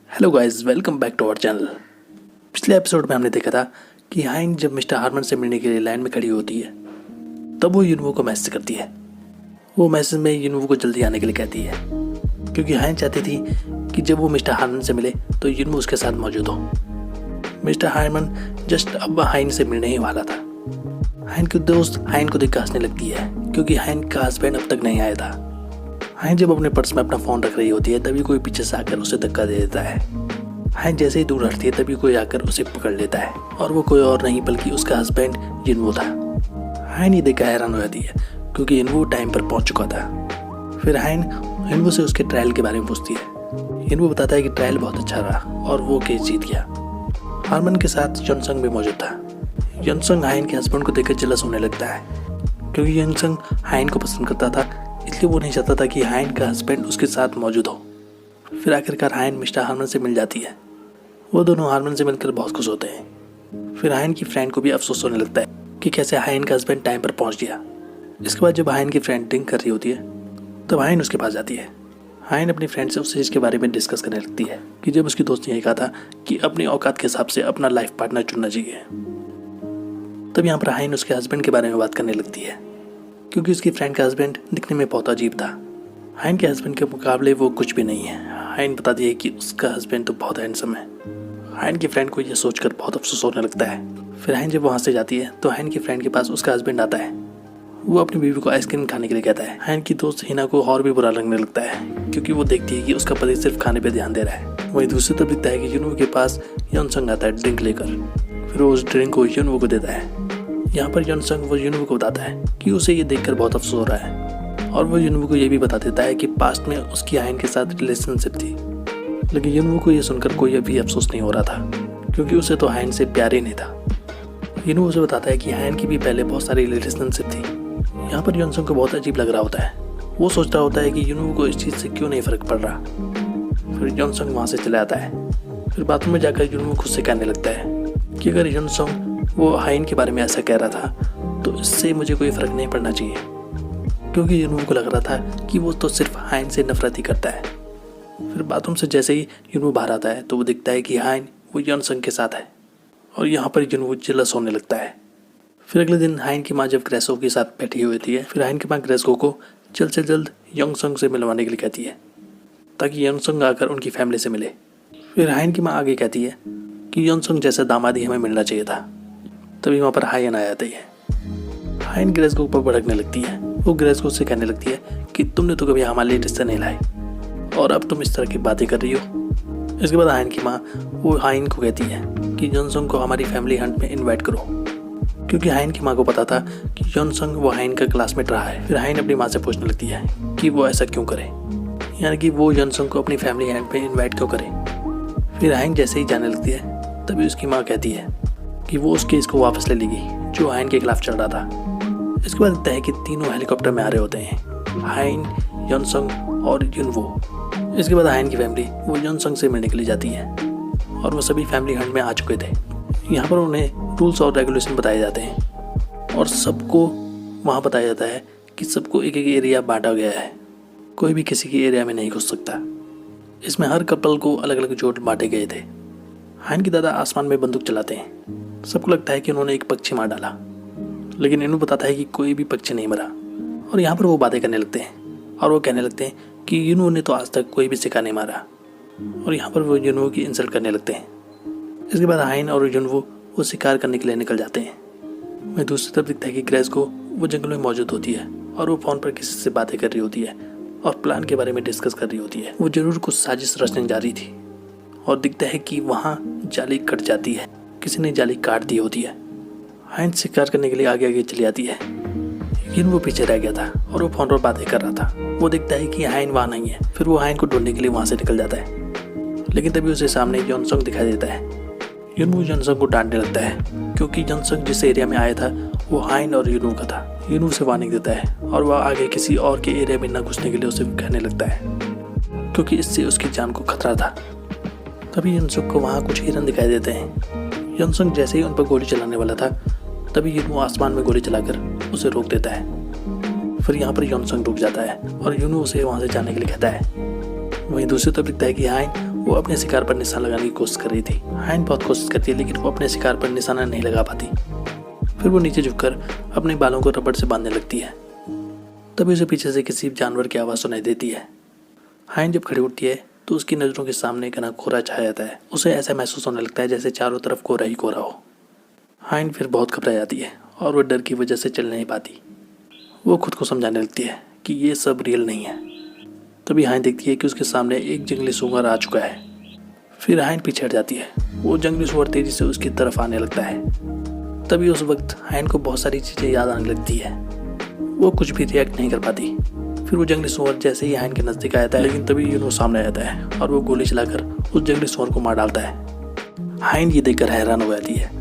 Hello guys, welcome back to our channel. पिछले episode में हमने देखा था कि हाइन जब मिस्टर हारमन से मिलने के लिए लाइन में खड़ी होती है तब वो युनवो को मैसेज करती है। वो मैसेज में युनवो को जल्दी आने के लिए कहती है क्योंकि हाइन चाहती थी कि जब वो मिस्टर हारमन से मिले तो युनवो उसके साथ मौजूद हो। मिस्टर हारमन जस्ट अब हाइन से मिलने ही वाला था। हाइन की दोस्त हाइन को देख हंसने लगती है क्योंकि हाइन का हस्बैंड अब तक नहीं आया था। हाइन जब अपने पर्स में अपना फ़ोन रख रही होती है तभी कोई पीछे से आकर उसे धक्का दे देता है। हाइन जैसे ही दूर हटती है तभी कोई आकर उसे पकड़ लेता है और वो कोई और नहीं बल्कि उसका हस्बैंड युनवो था। हाइन ये देखकर हैरान हो जाती है क्योंकि युनवो टाइम पर पहुंच चुका था। फिर हाइन युनवो से उसके ट्रायल के बारे में पूछती है। युनवो बताता है कि ट्रायल बहुत अच्छा रहा और वो केस जीत गया। हारमन के साथ यनसंग भी मौजूद था। यनसंग हाइन के हस्बैंड को देखकर जेलस होने लगता है क्योंकि यनसंग हाइन को पसंद करता था, इसलिए वो नहीं चाहता था कि हाइन का हस्बैंड उसके साथ मौजूद हो। फिर आखिरकार हाइन मिस्टर हारमन से मिल जाती है। वो दोनों हारमन से मिलकर बहुत खुश होते हैं। फिर हाइन की फ्रेंड को भी अफसोस होने लगता है कि कैसे हाइन का हस्बैंड टाइम पर पहुंच गया। इसके बाद जब हाइन की फ्रेंड ड्रिंक कर रही होती है तब हाइन उसके पास जाती है। हाइन अपनी फ्रेंड से उस चीज़ के बारे में डिस्कस करने लगती है कि जब उसकी दोस्त ने यही कहा था कि अपनी औकात के हिसाब से अपना लाइफ पार्टनर चुनना चाहिए। तब यहाँ पर हाइन उसके हस्बैंड के बारे में बात करने लगती है क्योंकि उसकी फ्रेंड का हस्बैंड दिखने में बहुत अजीब था। हाइन के हस्बैंड के मुकाबले वो कुछ भी नहीं है। हाइन बताती है कि उसका हस्बैंड तो बहुत हैंडसम है। हाइन की फ्रेंड को यह सोचकर बहुत अफसोस होने लगता है। फिर हाइन जब वहाँ से जाती है तो हाइन की फ्रेंड के पास उसका हस्बैंड आता है। वो अपनी बीवी को आइसक्रीम खाने के लिए कहता है। हाइन की दोस्त हिना को और भी बुरा लगने लगता है क्योंकि वो देखती है कि उसका पति सिर्फ खाने पर ध्यान दे रहा है। वहीं दूसरी तरफ दिखता है कि युनवो के पास यनसंग आता है ड्रिंक लेकर। फिर वो उस ड्रिंक को युनवो को देता है। यहाँ पर यनसंग वो युनवो को बताता है कि उसे ये देखकर बहुत अफसोस हो रहा है और वो युनवो को ये भी बता देता है कि पास्ट में उसकी हाइन के साथ रिलेशनशिप थी। लेकिन युनवो को ये सुनकर कोई अभी अफसोस नहीं हो रहा था क्योंकि उसे तो हाइन से प्यार ही नहीं था। युनवो उसे बताता है कि हाइन की भी पहले बहुत सारी रिलेशनशिप थी। यहाँ पर यनसंग को बहुत अजीब लग रहा होता है। वो सोच रहा होता है कि युनवो को इस चीज़ से क्यों नहीं फर्क पड़ रहा। फिर यनसंग वहाँ से चला आता है। फिर बाथरूम में जाकर युनवो खुद से कहने लगता है कि अगर यनसंग वो हाइन के बारे में ऐसा कह रहा था तो इससे मुझे कोई फ़र्क नहीं पड़ना चाहिए क्योंकि युनवो को लग रहा था कि वो तो सिर्फ हाइन से नफरत ही करता है। फिर बाथरूम से जैसे ही युनवो बाहर आता है तो वो दिखता है कि हाइन वो यनसंग के साथ है और यहाँ पर युनवो जेलस होने लगता है। फिर अगले दिन हाइन की माँ जब ग्रेसो के साथ बैठी हुई थी फिर हाइन की माँ ग्रेसो को जल्द से जल्द यनसंग से मिलवाने के लिए कहती है ताकि यनसंग आकर उनकी फैमिली से मिले। फिर हाइन की माँ आगे कहती है कि यनसंग जैसा दामाद ही हमें मिलना चाहिए था। तभी वहाँ पर हाइन आ जाती है। हाइन ग्रेसो ऊपर भड़कने लगती है। वो ग्रेसो से कहने लगती है कि तुमने तो कभी हमारे लिए रिश्ते नहीं लाए और अब तुम इस तरह की बातें कर रही हो। इसके बाद हाइन की माँ वो हाइन को कहती है कि यनसंग को हमारी फैमिली हंट में इनवाइट करो क्योंकि हाइन की माँ को पता था कि यनसंग वो हाइन का क्लासमेट रहा है। फिर हाइन अपनी माँ से पूछने लगती है कि वो ऐसा क्यों करे, यानी कि वो यनसंग को अपनी फैमिली हंट में इन्वाइट क्यों करे। फिर हाइन जैसे ही जाने लगती है तभी उसकी माँ कहती है कि वो उस केस को वापस ले लेगी जो हाइन के खिलाफ चल रहा था। इसके बाद दिखता है कि तीनों हेलीकॉप्टर में आ रहे होते हैं, हाइन, यनसंग और युनवो। इसके बाद हाइन की फैमिली वो यनसंग से मिलने के लिए जाती है और वो सभी फैमिली हंट में आ चुके थे। यहाँ पर उन्हें रूल्स और रेगुलेशन बताए जाते हैं और सबको वहाँ बताया जाता है कि सबको एक एक एरिया बांटा गया है, कोई भी किसी के एरिया में नहीं घुस सकता। इसमें हर कपल को अलग अलग जोड़ बांटे गए थे। हाइन की दादा आसमान में बंदूक चलाते हैं। सबको लगता है कि उन्होंने एक पक्षी मार डाला, लेकिन इन्हों बताता है कि कोई भी पक्षी नहीं मरा। और यहाँ पर वो बातें करने लगते हैं और वो कहने लगते हैं कि युनवो ने तो आज तक कोई भी शिकार नहीं मारा। और यहाँ पर वो युनवो की इंसल्ट करने लगते हैं। इसके बाद हाइन और युनवो वो शिकार करने के लिए निकल जाते हैं। वहीं दूसरी तरफ दिखता है कि ग्रेसो वो जंगल में मौजूद होती है और वो फ़ोन पर किसी से बातें कर रही होती है और प्लान के बारे में डिस्कस कर रही होती है। वो जरूर कुछ साजिश रचने जा रही थी और दिखता है कि वहाँ जाली कट जाती है, किसी ने जाली काट दी होती है। हाइन शिकार करने के लिए आगे आगे चली आती है लेकिन वो पीछे रह गया था और वो फोन पर बातें कर रहा था। वो देखता है कि हाइन वहाँ नहीं है। फिर वो हाइन को ढूंढने के लिए वहाँ से निकल जाता है लेकिन तभी उसे सामने यनसंग दिखाई देता है। युनवो यनसंग को डांटने लगता है क्योंकि यनसंग जिस एरिया में आया था वो हाइन और युनवो का था। युनवो से वार्निंग देता है और वह आगे किसी और के एरिया में न घुसने के लिए उसे कहने लगता है क्योंकि इससे उसकी जान को खतरा था। तभी यनसंग को वहाँ कुछ हिरन दिखाई देते हैं। यनसंग जैसे ही उन पर गोली चलाने वाला था तभी युनवो आसमान में गोली चलाकर उसे रोक देता है। फिर यहाँ पर यनसंग रुक जाता है और युनवो उसे वहाँ से जाने के लिए कहता है। वहीं दूसरी तरफ दिखता है कि हाइन वो अपने शिकार पर निशाना लगाने की कोशिश कर रही थी। हाइन बहुत कोशिश करती है लेकिन वो अपने शिकार पर निशाना नहीं लगा पाती। फिर वो नीचे झुककर अपने बालों को रबड़ से बांधने लगती है। तभी उसे पीछे से किसी जानवर की आवाज़ सुनाई देती है। हाइन जब खड़ी उठती है तो उसकी नज़रों के सामने घना कोहरा छा जाता है। उसे ऐसा महसूस होने लगता है जैसे चारों तरफ कोहरा ही कोहरा हो। हाइन फिर बहुत घबरा जाती है और वो डर की वजह से चल नहीं पाती। वो खुद को समझाने लगती है कि ये सब रियल नहीं है। तभी हाइन देखती है कि उसके सामने एक जंगली सूअर आ चुका है। फिर हाइन पीछे हट जाती है। वो जंगली सूअर तेजी से उसकी तरफ आने लगता है। तभी उस वक्त हाइन को बहुत सारी चीज़ें याद आने लगती है। वो कुछ भी रिएक्ट नहीं कर पाती। फिर वो जंगली सूअर जैसे ही हाइन के नज़दीक आता है लेकिन तभी यूनो सामने आता है और वो गोली चलाकर उस जंगली सूअर को मार डालता है। हाइन ये देखकर हैरान हो जाती है।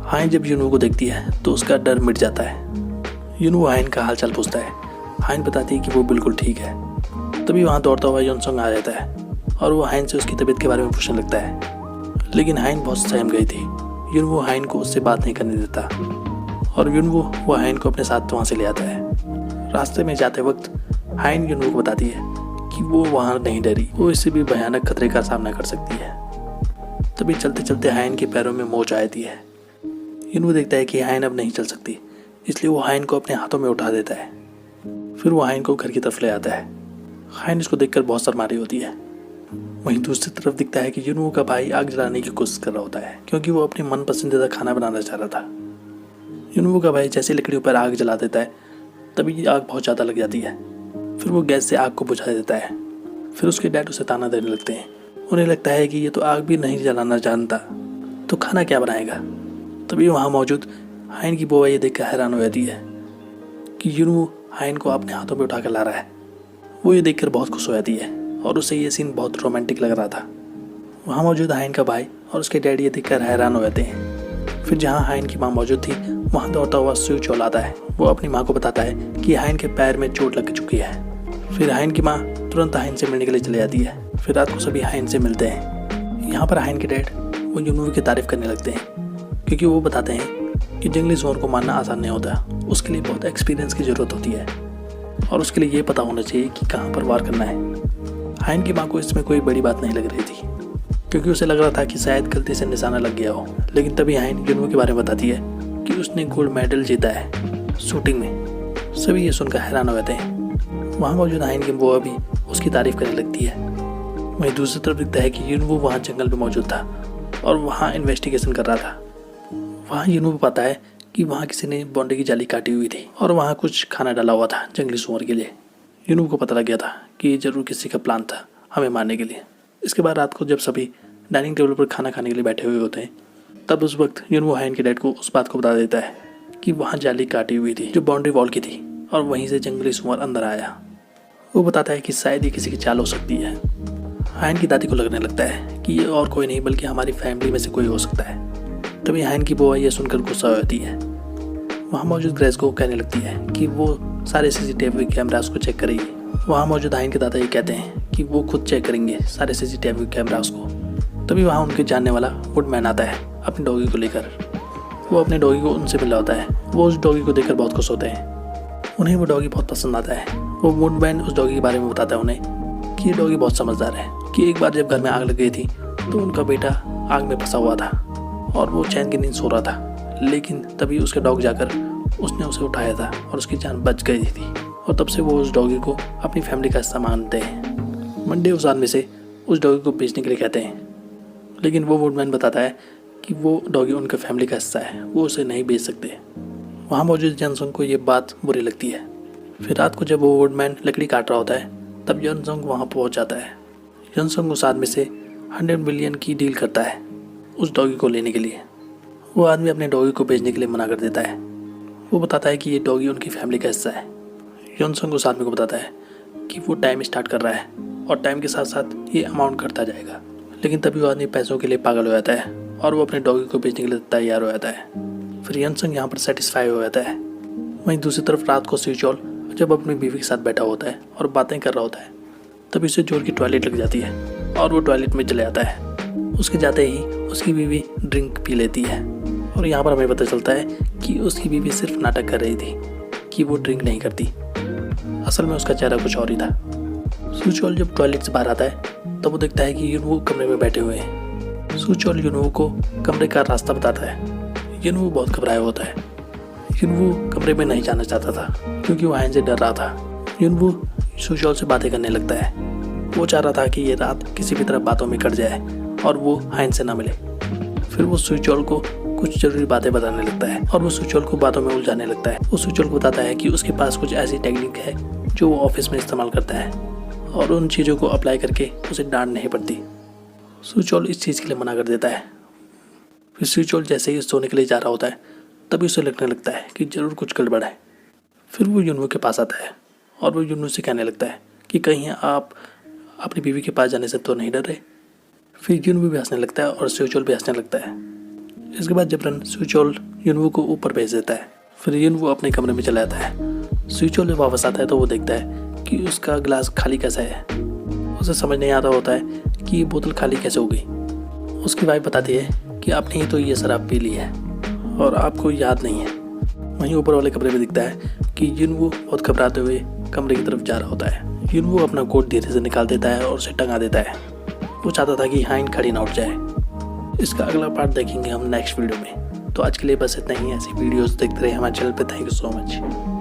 हाइन जब यूनो को देखती है तो उसका डर मिट जाता है। यूनो हाइन का हालचाल पूछता है। हाइन बताती है कि वो बिल्कुल ठीक है। तभी वहाँ दौड़ता हुआ योनसंग आ जाता है और वो हाइन से उसकी तबीयत के बारे में पूछने लगता है। लेकिन हाइन बहुत सहम गई थी। यूनो हाइन को उससे बात नहीं करने देता और यूनो वो हाइन को अपने साथ वहाँ से ले आता है। रास्ते में जाते वक्त हाइन यूनो को बताती है कि वो वहाँ नहीं डरी, वो इससे भी भयानक खतरे का सामना कर सकती है। तभी चलते चलते हाइन के पैरों में मोच आ जाती है। यूनो देखता है कि हाइन अब नहीं चल सकती, इसलिए वो हाइन को अपने हाथों में उठा देता है। फिर वो हाइन को घर की तरफ ले आता है। हाइन इसको देखकर बहुत शर्मा रही होती है। वहीं दूसरी तरफ दिखता है कि यूनो का भाई आग जलाने की कोशिश कर रहा होता है क्योंकि वो अपने मन पसंदीदा खाना बनाना चाह रहा था। यूनो का भाई जैसे लकड़ियों पर आग जला देता है तभी आग बहुत ज़्यादा लग जाती है। फिर वो गैस से आग को बुझा देता है। फिर उसके डैड उसे ताना देने लगते हैं। उन्हें लगता है कि ये तो आग भी नहीं जलाना जानता, तो खाना क्या बनाएगा। तभी वहाँ मौजूद हाइन की बुआ ये देखकर हैरान हो जाती है कि यूनो हाइन को अपने हाथों में उठाकर ला रहा है। वो ये देखकर बहुत खुश हो जाती है और उसे ये सीन बहुत रोमांटिक लग रहा था। वहाँ मौजूद हाइन का भाई और उसके डैडी ये देखकर हैरान हो जाते हैं। फिर जहाँ हाइन की माँ मौजूद थी वहाँ दौड़ता हुआ स्यूचोल आता है। वो अपनी माँ को बताता है कि हाइन के पैर में चोट लग चुकी है। फिर हाइन की माँ तुरंत हाइन से मिलने के लिए चली जाती है। फिर रात को सभी हाइन से मिलते हैं। यहाँ पर हाइन के डैड वो यूनो की तारीफ करने लगते हैं क्योंकि वो बताते हैं कि जंगली सूअर को मारना आसान नहीं होता, उसके लिए बहुत एक्सपीरियंस की ज़रूरत होती है और उसके लिए ये पता होना चाहिए कि कहाँ पर वार करना है। हाइन की माँ को इसमें कोई बड़ी बात नहीं लग रही थी क्योंकि उसे लग रहा था कि शायद गलती से निशाना लग गया हो। लेकिन तभी हाइन यूनो के बारे में बताती है कि उसने गोल्ड मेडल जीता है शूटिंग में। सभी ये सुनकर हैरान हो जाते हैं। वहाँ मौजूद हाइन की बुआ भी उसकी तारीफ करने लगती है। वहीं दूसरी तरफ दिखता है कि यूनो वहाँ जंगल में मौजूद था और वहाँ इन्वेस्टिगेशन कर रहा था। वहाँ यूनो को पता है कि वहाँ किसी ने बाउंड्री की जाली काटी हुई थी और वहाँ कुछ खाना डाला हुआ था जंगली सूअर के लिए। यूनो को पता लग गया था कि ये जरूर किसी का प्लान था हमें मारने के लिए। इसके बाद रात को जब सभी डाइनिंग टेबल पर खाना खाने के लिए बैठे हुए होते हैं तब उस वक्त यूनो हाइन के डैड को उस बात को बता देता है कि वहाँ जाली काटी हुई थी जो बाउंड्री वॉल की थी और वहीं से जंगली सूअर अंदर आया। वो बताता है कि शायद ये किसी की चाल हो सकती है। हाइन की दादी को लगने लगता है कि ये और कोई नहीं बल्कि हमारी फैमिली में से कोई हो सकता है। तभी हाइन की बुआ ये सुनकर गुस्सा हो जाती है। वहाँ मौजूद ग्रेस को कहने लगती है कि वो सारे सीसीटीवी कैमरास को चेक करेगी। वहाँ मौजूद हाइन के दादा ये कहते हैं कि वो खुद चेक करेंगे सारे सीसीटीवी कैमरास को। तभी वहाँ उनके जानने वाला वुडमैन आता है अपनी डॉगी को लेकर। वो अपने डॉगी को उनसे मिला होता है। वो उस डॉगी को देखकर बहुत खुश होते हैं। उन्हें वो डॉगी बहुत पसंद आता है। वो वुडमैन उस डॉगी के बारे में बताता है उन्हें कि ये डॉगी बहुत समझदार है, कि एक बार जब घर में आग लग गई थी तो उनका बेटा आग में फंसा हुआ था और वो चैन की नींद सो रहा था। लेकिन तभी उसके डॉग जाकर उसने उसे उठाया था और उसकी जान बच गई थी और तब से वो उस डॉगी को अपनी फैमिली का हिस्सा मानते हैं। मंडे उस आदमी से उस डॉगी को बेचने के लिए कहते हैं लेकिन वो वुडमैन बताता है कि वो डॉगी उनके फैमिली का हिस्सा है, वो उसे नहीं बेच सकते। वहाँ मौजूद जॉनसन को ये बात बुरी लगती है। फिर रात को जब वो वुडमैन लकड़ी काट रहा होता है तब जॉनसन वहाँ पहुँच जाता है। जॉनसन उस आदमी से 100 मिलियन की डील करता है उस डॉगी को लेने के लिए। वो आदमी अपने डॉगी को बेचने के लिए मना कर देता है। वो बताता है कि ये डॉगी उनकी फैमिली का हिस्सा है। जॉनसन उस आदमी को बताता है कि वो टाइम स्टार्ट कर रहा है और टाइम के साथ साथ ये अमाउंट घटता जाएगा। लेकिन तभी वो आदमी पैसों के लिए पागल हो जाता है और वो अपने डॉगी को बेचने के लिए तैयार हो जाता है। फिर जॉनसन यहाँ पर सेटिस्फाई हो जाता है। वहीं दूसरी तरफ रात को स्यूचोल जब अपनी बीवी के साथ बैठा होता है और बातें कर रहा होता है तभी उसे जोर की टॉयलेट लग जाती है और वो टॉयलेट में चले जाता है। उसके जाते ही उसकी बीवी ड्रिंक पी लेती है और यहाँ पर हमें पता चलता है कि उसकी बीवी सिर्फ नाटक कर रही थी कि वो ड्रिंक नहीं करती। असल में उसका चेहरा कुछ और ही था। स्यूचोल जब टॉयलेट से बाहर आता है तब वो देखता है कि युनवू कमरे में बैठे हुए हैं। सुचोल युनवू को कमरे का रास्ता बताता है। युनवू बहुत घबराया होता है। युनवू कमरे में नहीं जाना चाहता था क्योंकि वो हाइन से डर रहा था। युनवू सुचोल से बातें करने लगता है। वो चाह रहा था कि ये रात किसी भी तरह बातों में कट जाए और वो हाइन से ना मिले। फिर वो सुचोल को कुछ जरूरी बातें बताने लगता है और वो सुचोल को बातों में उलझाने लगता है। वो सुचोल को बताता है कि उसके पास कुछ ऐसी टेक्निक है जो वो ऑफिस में इस्तेमाल करता है और उन चीज़ों को अप्लाई करके उसे डांट नहीं पड़ती। सुचोल इस चीज़ के लिए मना कर देता है। फिर सुचोल जैसे ही सोने के लिए जा रहा होता है तभी उसे लगने लगता है कि ज़रूर कुछ गड़बड़ है। फिर वो युनवू के पास आता है और वो युनवू से कहने लगता है कि कहीं आप अपनी बीवी के पास जाने से तो नहीं डर रहे। फिर युनवू भी हंसने लगता है और सुचोल भी हंसने लगता है। इसके बाद जबरन सुचोल युनवू को ऊपर भेज देता है। फिर युनवू अपने कमरे में चला जाता है। सुचोल जब वापस आता है तो वो देखता है कि उसका गिलास खाली कैसा है। उसे समझ नहीं आता होता है कि ये बोतल खाली कैसे हो गई। उसकी वाइफ बताती है कि आपने ही तो ये शराब पी ली है और आपको याद नहीं है। वहीं ऊपर वाले कमरे में दिखता है कि युनवू बहुत घबराते हुए कमरे की तरफ जा रहा होता है। युनवू अपना कोट धीरे से निकाल देता है और उसे टंगा देता है। वो चाहता था कि हाइन खड़ी ना उठ जाए। इसका अगला पार्ट देखेंगे हम नेक्स्ट वीडियो में। तो आज के लिए बस इतना ही। ऐसी वीडियोस देखते रहे हमारे चैनल पे। Thank you so much.